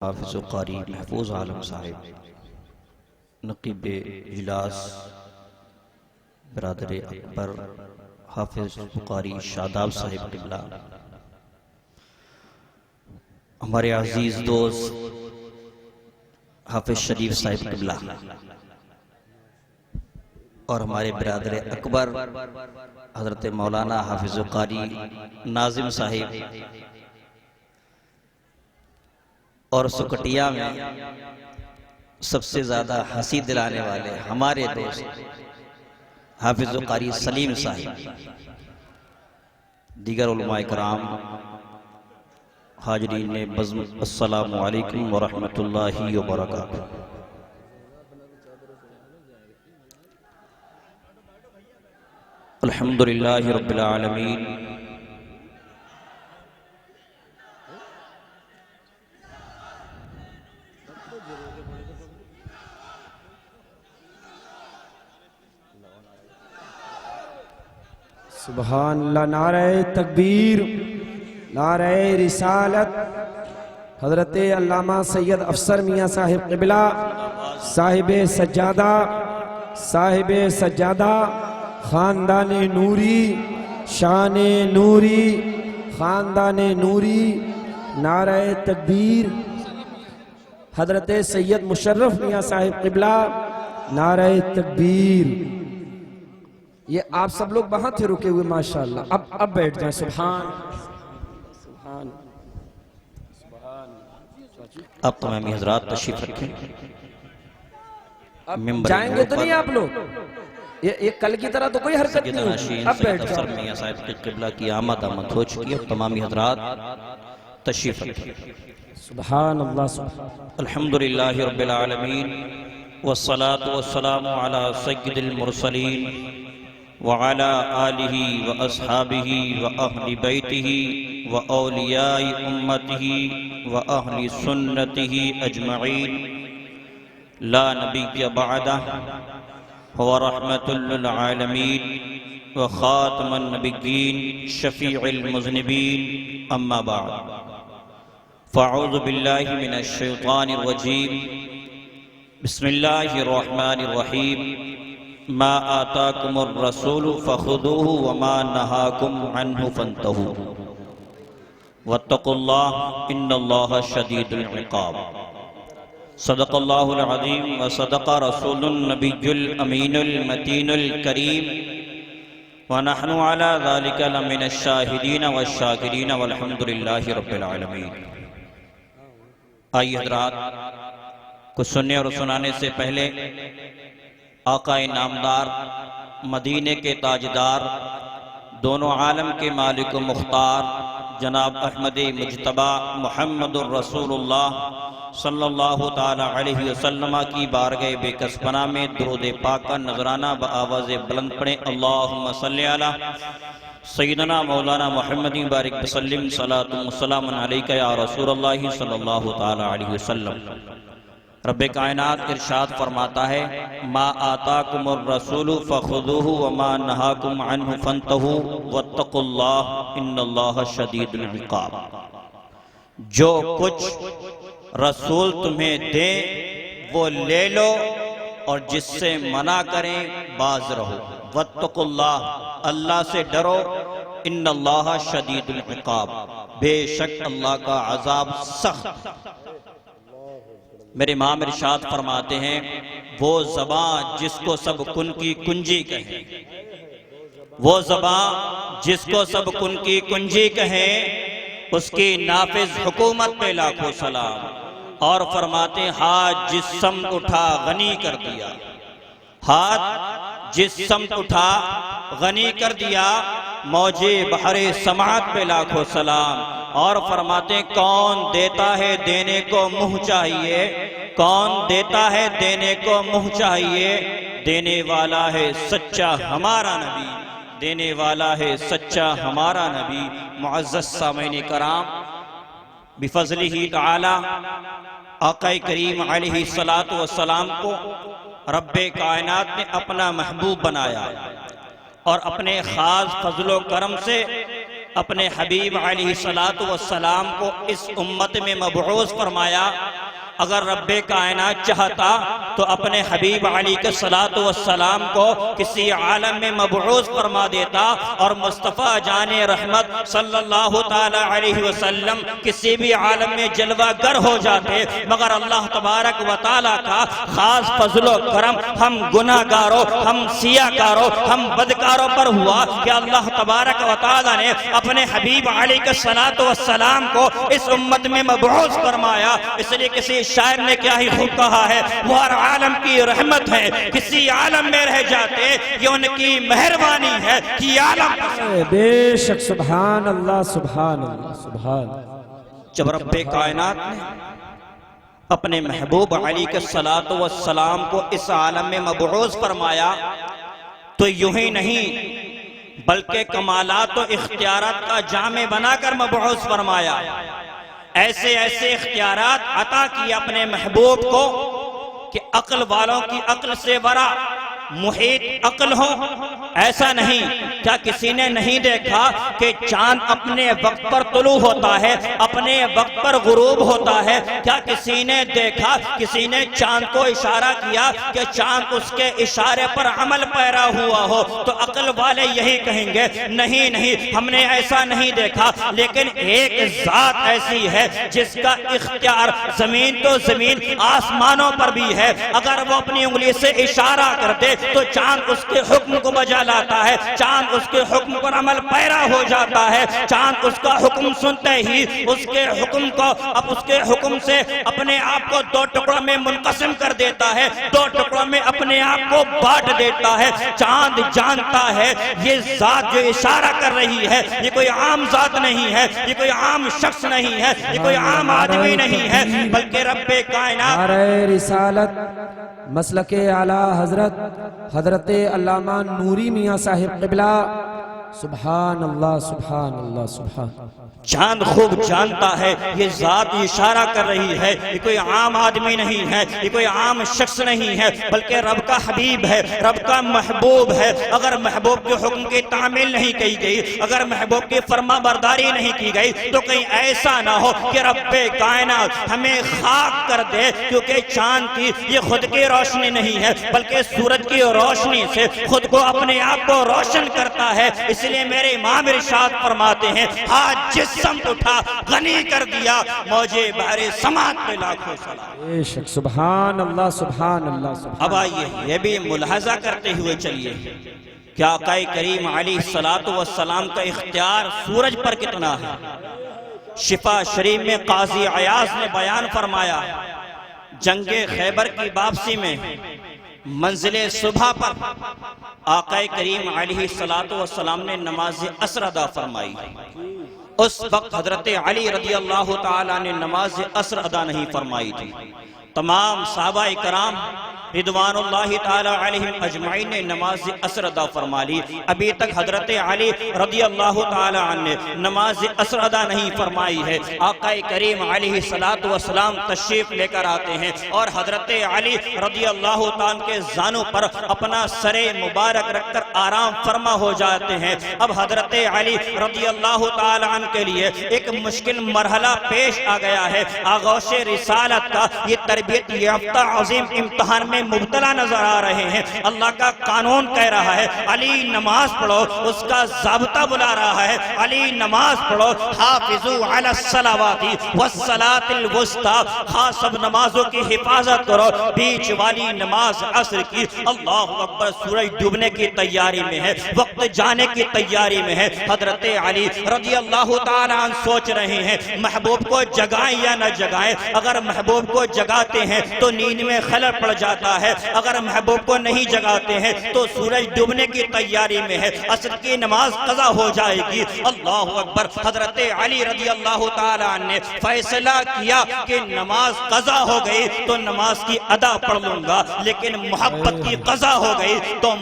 حافظ و قاری محفوظ عالم صاحب نقیب اجلاس برادر اکبر حافظ و قاری شاداب صاحب قبلہ، ہمارے عزیز دوست حافظ شریف صاحب قبلہ اور ہمارے برادر اکبر حضرت مولانا حافظ و قاری ناظم صاحب، اور سکٹیا میں سب سے زیادہ ہنسی دلانے والے ہمارے دوست حافظ و قاری سلیم صاحب، دیگر علماء کرام، حاضرین بزم، السلام علیکم ورحمۃ اللہ وبرکاتہ۔ الحمدللہ رب العالمین، سبحان اللہ، نعرہ تکبیر، نعرہ رسالت، حضرت علامہ سید افسر میاں صاحب قبلہ، صاحب سجادہ، صاحب سجادہ، خاندان نوری، شان نوری، خاندان نوری، نعرہ تکبیر، حضرت سید مشرف میاں صاحب قبلہ، نعرہ تکبیر۔ یہ آپ سب لوگ وہاں تھے رکے ہوئے، ماشاءاللہ، اب بیٹھ جائیں۔ سبحان سبحان سبحان۔ اب تمامی حضرات تشریف رکھیں۔ جائیں گے تو نہیں آپ لوگ؟ یہ کل کی طرح تو کوئی حرکت نہیں ہوگی، ناشین اب سید بیٹھ افسر جائیں۔ میاں صاحب کی قبلہ کی آمد ہو چکی ہے، تمامی حضرات تشریف رکھیں۔ سبحان اللہ، سبحان الحمدللہ رب العالمین، والصلاة والسلام علی سید المرسلین وعلی آلہ واصحابہ واہل بیتہ واولیاء امتہ واہل سنتہ اجمعین، لا نبی بعدہ، هو رحمة للعالمين وخاتم النبيين شفيع المذنبين، أما بعد، فأعوذ بالله من الشيطان الرجيم، بسم الله الرحمن الرحيم، ما آتاكم الرسول فخذوه وما نهاكم عنه فانتهوا واتقوا الله إن الله شديد العقاب۔ صدق اللہ العظیم وصدق رسول النبی الامین المتین الکریم، ونحن على ذلك لمن الشاہدین والشاکرین والحمدللہ رب العالمین۔ آئیے حضرات، کچھ سننے اور سنانے سے پہلے آقا نامدار، مدینے کے تاجدار، دونوں عالم کے مالک و مختار جناب احمد مجتبی محمد الرسول اللہ صلی اللہ تعالی علیہ وسلم کی بارگاہ بے کس پناہ میں درود پاک کا نذرانہ بآواز بلند پڑھیں۔ اللہم صلی علی سیدنا مولانا محمد بارک وسلم، صلاۃ و سلام علیکہ یا رسول اللہ صلی اللہ تعالی علیہ وسلم۔ رب کائنات ارشاد فرماتا ہے، ما آتاکم الرسول فخذوہ وما نہاکم عنہ فانتہوا واتقوا اللہ ان اللہ شدید العقاب۔ جو کچھ رسول تمہیں دیں وہ لے لو، اور جس سے منع کریں باز رہو۔ واتقوا اللہ، اللہ سے ڈرو، ان اللہ شدید العقاب، بے شک اللہ کا عذاب سخت۔ میرے امام ارشاد فرماتے ہیں، وہ زبان جس کو سب کن کی کنجی کہیں، وہ زبان جس کو سب کن کی کنجی کہیں، اس کی نافذ حکومت پہ لاکھوں سلام۔ اور فرماتے ہیں، ہاتھ جس سمت اٹھا غنی کر دیا، ہاتھ جس سمت اٹھا غنی کر دیا، موجے بحر سماعت پہ لاکھوں سلام۔ اور فرماتے ہیں، کون دیتا ہے دینے کو منہ چاہیے، کون دیتا ہے دینے کو منہ چاہیے، دینے والا ہے سچا ہمارا نبی، دینے والا ہے سچا ہمارا نبی۔ معزز سامعین کرام، بفضلہ تعالی آقا کریم علیہ السلام کو رب کائنات نے اپنا محبوب بنایا، اور اپنے خاص فضل و کرم سے اپنے حبیب علیہ السلام کو اس امت میں مبعوث فرمایا۔ اگر رب کائنات چاہتا تو اپنے حبیب علیہ السلام کو کسی عالم میں مبعوث فرما دیتا اور مصطفیٰ جان رحمت صلی اللہ تعالی علیہ وسلم کسی بھی عالم میں جلوہ گر ہو جاتے، مگر اللہ تبارک و تعالی کا خاص فضل و کرم ہم گناہ گاروں، ہم سیاہ کاروں، ہم بدکاروں پر ہوا کہ اللہ تبارک و تعالی نے اپنے حبیب علیہ السلام کو اس امت میں مبعوث فرمایا۔ اس لیے کسی شاعر نے کیا ہی خوب کہا ہے، وہ ہر عالم کی رحمت ہے، کسی عالم میں رہ جاتے یہ ان کی مہربانی ہے کہ عالم۔ بے شک سبحان اللہ سبحان اللہ سبحان اللہ۔ جب رب کائنات نے اپنے محبوب علیہ السلام کو اس عالم میں مبعوث فرمایا تو یوں ہی نہیں بلکہ کمالات و اختیارات کا جامع بنا کر مبعوث فرمایا۔ ایسے ایسے اختیارات عطا کیے اپنے محبوب کو کہ عقل والوں کی عقل سے ورا محیط عقل ہو۔ ایسا نہیں، کیا کسی نے نہیں دیکھا کہ چاند اپنے وقت پر طلوع ہوتا ہے، اپنے وقت پر غروب ہوتا ہے؟ کیا کسی نے دیکھا، کسی نے چاند کو اشارہ کیا کہ چاند اس کے اشارے پر عمل پیرا ہوا ہو؟ تو عقل والے یہی کہیں گے نہیں نہیں، ہم نے ایسا نہیں دیکھا۔ لیکن ایک ذات ایسی ہے جس کا اختیار زمین تو زمین آسمانوں پر بھی ہے، اگر وہ اپنی انگلی سے اشارہ کر دے تو چاند اس کے حکم کو بجا لاتا ہے، چاند اس کے حکم پر عمل پیرا ہو جاتا ہے۔ چاند اس کا حکم سنتے ہی اس کے حکم کو اب اس کے حکم سے اپنے آپ کو دو ٹکڑوں میں منقسم کر دیتا ہے، دو ٹکڑوں میں اپنے آپ کو بانٹ دیتا ہے۔ چاند جانتا ہے یہ ذات جو اشارہ کر رہی ہے یہ کوئی عام ذات نہیں ہے، یہ کوئی عام شخص نہیں ہے، یہ کوئی عام آدمی نہیں ہے، بلکہ رب کائنات۔ نعرہ رسالت مسلک اعلیٰ حضرت علامہ نوری میاں صاحب قبلہ، سبحان اللہ سبحان اللہ سبحان اللہ۔ چاند خوب جانتا ہے یہ ذات اشارہ کر رہی ہے یہ کوئی عام آدمی نہیں ہے، یہ کوئی عام شخص نہیں ہے، بلکہ رب کا حبیب ہے، رب کا محبوب ہے۔ اگر محبوب کے حکم کی تعمیل نہیں کی گئی، اگر محبوب کی فرما برداری نہیں کی گئی تو کہیں ایسا نہ ہو کہ رب کائنات ہمیں خاک کر دے، کیونکہ چاند کی یہ خود کی روشنی نہیں ہے بلکہ سورج کی روشنی سے خود کو اپنے آپ کو روشن کرتا ہے۔ اس لیے میرے امام ارشاد فرماتے ہیں آج جس سمت اٹھا غنی کر دیا موجے بحر سماعت پہ لاکھوں سلام۔ بے شک سبحان اللہ سبحان اللہ سبحان۔ اب آئیے یہ بھی ملاحظہ کرتے ہوئے چلیے کہ آقا کریم علیہ السلام کا اختیار سورج پر کتنا ہے۔ شفا شریف میں قاضی عیاض نے بیان فرمایا جنگ خیبر کی واپسی میں منزل صبح پر آقا کریم علیہ السلام نے نماز عصر ادا فرمائی۔ اس وقت حضرت علی رضی اللہ تعالیٰ نے نماز عصر ادا نہیں فرمائی تھی۔ تمام صحابہ کرام رضوان اللہ تعالیٰ علیہم اجمعین نے نماز عصر ادا فرما لی۔ ابھی تک حضرت علی رضی اللہ تعالیٰ عنہ نے نماز عصر ادا نہیں فرمائی ہے۔ آقا کریم علیہ السلام تشریف لے کر آتے ہیں اور حضرت علی رضی اللہ تعالیٰ کے زانوں پر اپنا سر مبارک رکھ کر آرام فرما ہو جاتے ہیں۔ اب حضرت علی رضی اللہ تعالیٰ عنہ کے لیے ایک مشکل مرحلہ پیش آ گیا ہے۔ آغوش رسالت کا یہ تربیت یافتہ عظیم امتحان میں مبتلا نظر آ رہے ہیں۔ اللہ کا قانون کہہ رہا ہے علی نماز پڑھو، اس کا ضابطہ بلا رہا ہے علی نماز پڑھو، حافظوا علی الصلوات والصلاۃ الوسطی، خاص سب نمازوں کی حفاظت کرو، بیچ والی نماز عصر کی۔ اللہ اکبر، سورج ڈوبنے کی تیاری میں ہے، وقت جانے کی تیاری میں ہے۔ حضرت علی رضی اللہ تعالیٰ عنہ سوچ رہے ہیں محبوب کو جگائیں یا نہ جگائیں۔ اگر محبوب کو جگاتے ہیں تو نیند میں خلل پڑ جاتا ہے، اگر محبوب کو نہیں جگاتے ہیں تو سورج ڈوبنے کی تیاری میں ہے، عصر کی نماز قضا ہو جائے گی۔ اللہ اکبر، حضرت علی رضی اللہ تعالیٰ عنہ نے فیصلہ کیا کہ نماز قضا ہو گئی تو نماز کی ادا پڑھ لوں گا، لیکن محبت کی قضا ہو گئی تو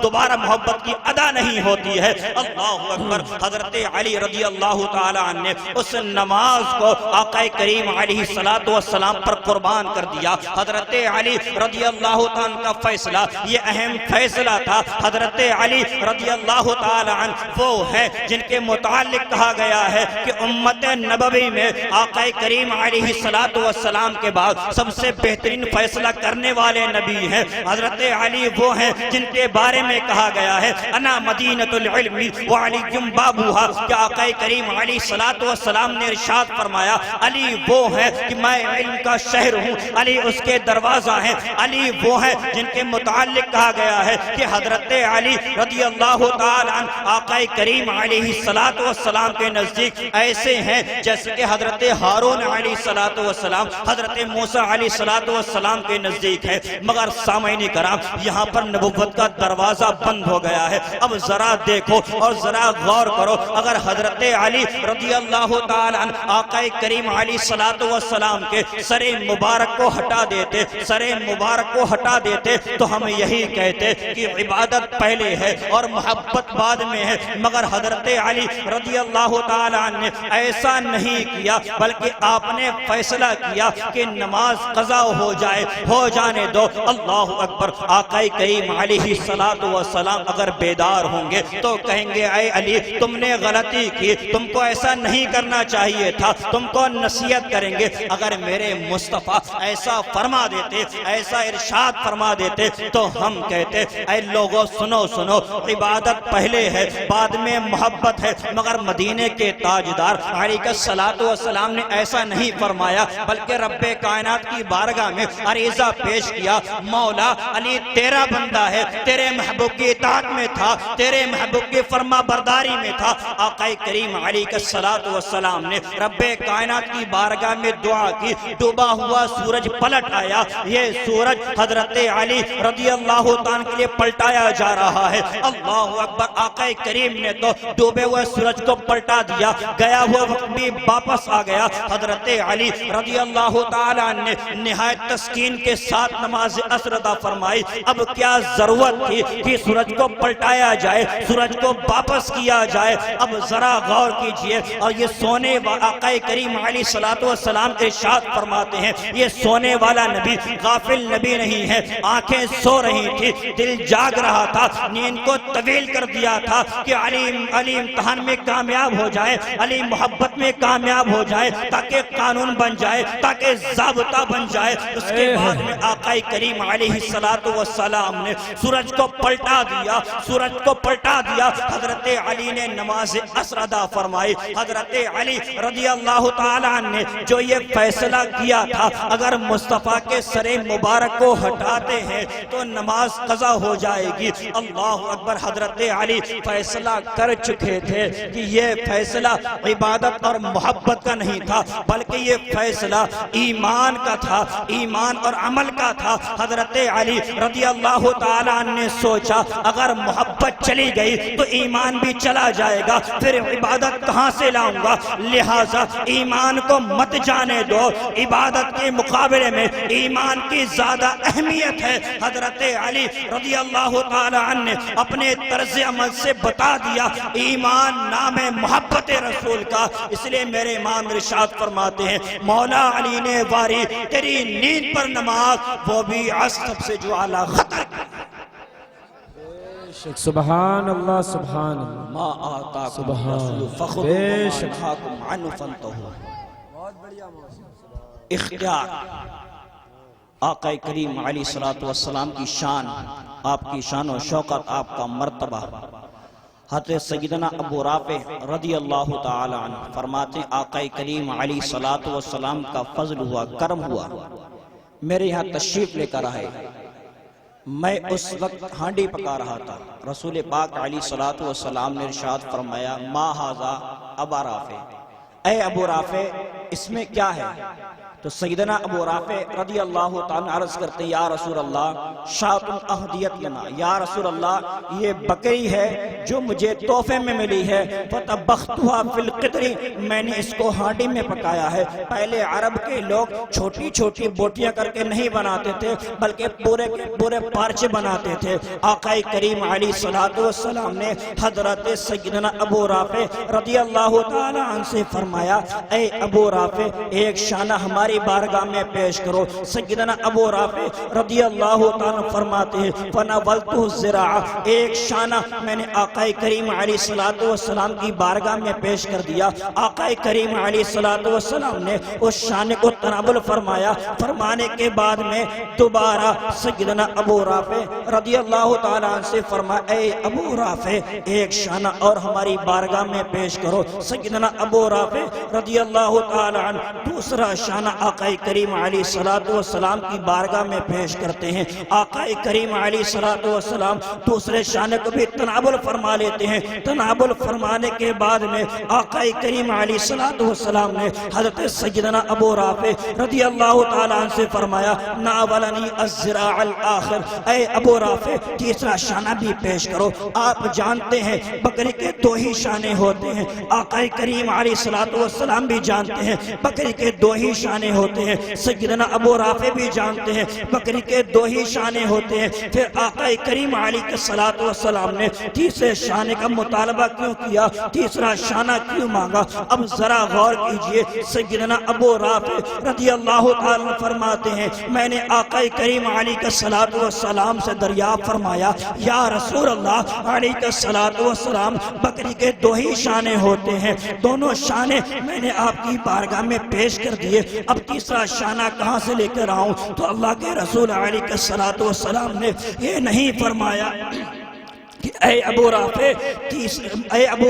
دوبارہ محبت کی ادا نہیں ہوتی ہے۔ اللہ اکبر، حضرت علی رضی اللہ تعالیٰ عنہ نے اس نماز کو آقا کریم علیہ السلام پر قربان کر دیا۔ حضرت علی رضی اللہ تعالیٰ کا فیصلہ، یہ اہم فیصلہ تھا۔ حضرت علی رضی اللہ تعالیٰ عنہ وہ ہے جن کے متعلق کہا گیا ہے کہ امت نبوی میں آقا کریم علیہ السلام کے بعد سب سے بہترین فیصلہ کرنے والے نبی ہیں۔ حضرت علی وہ ہیں جن کے بارے میں کہا گیا ہے انا مدینۃ العلم وعلی بابوہا، کہ آقا کریم علیہ السلام نے ارشاد فرمایا علی وہ ہے کہ میں علم کا شہر ہوں، علی اس کے دروازہ ہیں۔ علی وہ ہے جن کے متعلق کہا گیا ہے کہ حضرت علی رضی اللہ تعالی عنہ آقا کریم علیہ السلام کے نزدیک ایسے ہیں جیسے کہ حضرت ہارون علیہ السلام حضرت موسیٰ علیہ السلام کے نزدیک ہے۔ مگر سامعین کرام، یہاں پر نبوت کا دروازہ بند ہو گیا ہے۔ اب ذرا دیکھو اور ذرا غور کرو، اگر حضرت علی رضی اللہ تعالی عنہ آقا کریم علیہ السلام کے سر مبارک کو ہٹا دیتے، سر مبارک کو ہٹا دیتے تو ہم یہی کہتے کہ عبادت پہلے ہے اور محبت بعد میں ہے۔ مگر حضرت علی رضی اللہ تعالی عنہ نے ایسا نہیں کیا، بلکہ آپ نے فیصلہ کیا کہ نماز قضا ہو جائے، ہو جانے دو۔ اللہ اکبر۔ آقا کریم علیہ السلام اگر بیدار ہوں گے تو کہیں گے اے علی تم نے غلطی کی، تم کو ایسا نہیں کرنا چاہیے تھا، تم کو نصیحت کریں گے۔ اگر میرے مصطفیٰ ایسا فرما دیتے، ایسا ارشاد فرما دیتے تو ہم کہتے اے لوگوں سنو سنو، عبادت پہلے ہے بعد میں محبت ہے۔ مگر مدینے کے تاجدار علیہ السلام نے ایسا نہیں فرمایا، بلکہ رب کائنات کی بارگاہ میں عریضہ پیش کیا، مولا علی تیرا بندہ ہے، تیرے محبوب کی اطاعت میں تھا، تیرے محبوب کی فرما برداری میں تھا۔ آقا کریم علیہ السلام نے رب کائنات کی بارگاہ میں دعا کی، ڈوبا ہوا سورج پلٹ آیا۔ یہ سورج حضرت علی رضی اللہ تعالیٰ کے لیے پلٹایا جا رہا ہے۔ اللہ اکبر۔ آقا کریم نے تو ڈوبے ہوئے سورج کو پلٹا دیا، گیا ہوا وقت بھی واپس آ گیا۔ حضرت علی رضی اللہ تعالیٰ نے نہایت تسکین کے ساتھ نماز عصر ادا فرمائی۔ اب کیا ضرورت تھی کہ سورج کو پلٹایا جائے، سورج کو واپس کیا جائے؟ اب ذرا غور کیجئے۔ اور یہ سونے آقا کریم علیہ السلام ارشاد فرماتے ہیں یہ سونے والا نبی غافل نبی نہیں ہے۔ آنکھیں سو رہی تھی، دل جاگ رہا تھا، نیند کو طویل کر دیا تھا کہ علی امتحان میں کامیاب ہو جائے، علی محبت میں کامیاب ہو جائے، تاکہ قانون بن جائے، تاکہ ضابطہ بن جائے۔ اس کے بعد میں آقا کریم علیہ السلام نے سورج کو پلٹا دیا، سورج کو پلٹا دیا۔ حضرت علی نے نماز عصر ادا فرمائی۔ حضرت علی رضی اللہ تعالیٰ عنہ نے جو یہ فیصلہ کیا تھا اگر مصطفیٰ کے سر مبارک کو ہٹاتے ہیں تو نماز قضا ہو جائے گی۔ اللہ اکبر۔ حضرت علی فیصلہ کر چکے تھے کہ یہ فیصلہ عبادت اور محبت کا نہیں تھا، بلکہ یہ فیصلہ ایمان کا تھا، ایمان اور عمل کا تھا۔ حضرت علی رضی اللہ تعالیٰ عنہ نے سوچا اگر محبت چلی گئی تو ایمان بھی چلا جائے گا، پھر عبادت کہاں سے لاؤں گا؟ لہٰذا ایمان کو مت جانے دو، عبادت کے مقابلے میں ایمان کی زیادہ اہمیت ہے۔ حضرت علی رضی اللہ تعالیٰ عنہ نے اپنے طرز عمل سے بتا دیا ایمان نام ہے محبت رسول کا۔ اس لیے میرے امام ارشاد فرماتے ہیں مولا علی نے واری تیری نیند پر نماز، وہ بھی عصب سے جو اعلیٰ خطر کی۔ سبحان اللہ سبحان اللہ ما آتاکم الرسول فخذوہ وما نہاکم عنہ فانتہوا۔ اختیار آقا کریم علیہ السلام کی شان، آپ کی شان و شوکت، آپ کا مرتبہ۔ حضرت سیدنا ابو رافع رضی اللہ تعالی عنہ فرماتے ہیں آقا کریم علیہ السلام کا فضل ہوا، کرم ہوا، میرے یہاں تشریف لے کر آئے۔ میں اس وقت ہانڈی پکا رہا تھا، رسول پاک علیہ السلام نے ارشاد فرمایا ما ھذا ابا رافع، اے ابو رافع اس میں کیا ہے؟ تو سیدنا ابو رافع رضی اللہ تعالیٰ عرض کرتے ہیں یا رسول اللہ شاۃ اہدیت لنا، یا رسول اللہ یہ بکری ہے جو مجھے تحفے میں ملی ہے، فطبختها فی القطر، میں نے اس کو ہانڈی میں پکایا ہے۔ پہلے عرب کے لوگ چھوٹی چھوٹی بوٹیاں کر کے نہیں بناتے تھے بلکہ پورے پورے پارچے بناتے تھے۔ آقا کریم علیہ السلام نے حضرت سیدنا ابو رافع رضی اللہ تعالیٰ عنہ سے فرمایا اے ابو رافع ایک شانہ ہماری ہماری بارگاہ میں پیش کرو۔ سیدنا ابو رافع رضی اللہ تعالیٰ فرماتے ہیں فَنَوَلْتُهُ الزِّرَاعَ، ایک شانہ میں نے آقا کریم علیہ السلام کی بارگاہ میں پیش کر دیا۔ آقا کریم علیہ السلام نے اس شانے کو تناول فرمایا، فرمانے کے بعد میں دوبارہ سیدنا ابو رافع رضی اللہ تعالیٰ عنہ سے فرمایا اے ابو رافع ایک شانہ اور ہماری بارگاہ میں پیش کرو۔ سیدنا ابو رافع رضی اللہ تعالیٰ عنہ دوسرا شانہ آقا کریم علیہ السلام کی بارگاہ میں پیش کرتے ہیں۔ آقا کریم علیہ السلام دوسرے شانے کو بھی تناول فرما لیتے ہیں۔ تناول فرمانے کے بعد میں آقا کریم علیہ السلام نے حضرت سیدنا ابو رافع رضی اللہ تعالیٰ عنہ سے فرمایا ناولنی الزراع الآخر، اے ابو رافع تیسرا شانہ بھی پیش کرو۔ آپ جانتے ہیں بکری کے دو ہی شانے ہوتے ہیں، آقا کریم علیہ السلام بھی جانتے ہیں بکری کے دو ہی شانے ہوتے ہیں، سیدنا ابو رافع بھی جانتے ہیں بکری کے دو ہی شانے ہوتے ہیں۔ پھر آقا کریم علیہ السلام نے تیسرے شانے کا مطالبہ کیوں کیا، تیسرا شانہ کیوں مانگا؟ اب ذرا غور کیجئے، سیدنا ابو رافع رضی اللہ تعالیٰ فرماتے ہیں میں نے آقا کریم علیہ السلام سے دریافت فرمایا یا رسول اللہ علیہ السلام بکری کے دو ہی شانے ہوتے ہیں، دونوں شانے میں نے آپ کی بارگاہ میں پیش کر دیے، اب تیسرا شانہ کہاں سے لے کر آؤں؟ تو اللہ کے رسول علیہ السلام نے یہ نہیں فرمایا کہ اے ابو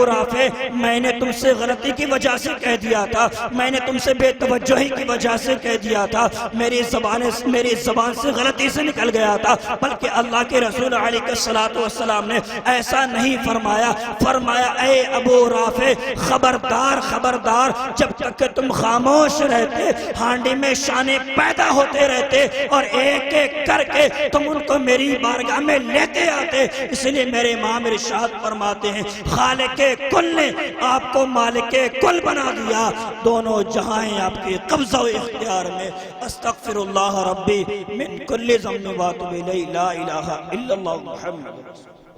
رافع میں نے تم سے غلطی کی وجہ سے کہہ دیا تھا، میں نے تم سے بے توجہی کی وجہ سے کہہ دیا تھا، میری زبان سے غلطی سے نکل گیا تھا، بلکہ اللہ کے رسول علیہ السلام نے ایسا نہیں فرمایا۔ فرمایا اے ابو رافع خبردار خبردار، جب تک کہ تم خاموش رہتے ہانڈی میں شانے پیدا ہوتے رہتے اور ایک ایک کر کے تم ان کو میری بارگاہ میں لیتے آتے، اس لیے میرے امام ارشاد فرماتے ہیں خالق کل نے آپ کو مالک کل بنا دیا، دونوں جہاں آپ کے قبضہ و اختیار میں۔ استغفر اللہ ربی من کل ذنب واتوب الیہ، لا الہ الا اللہ محمد رسول اللہ۔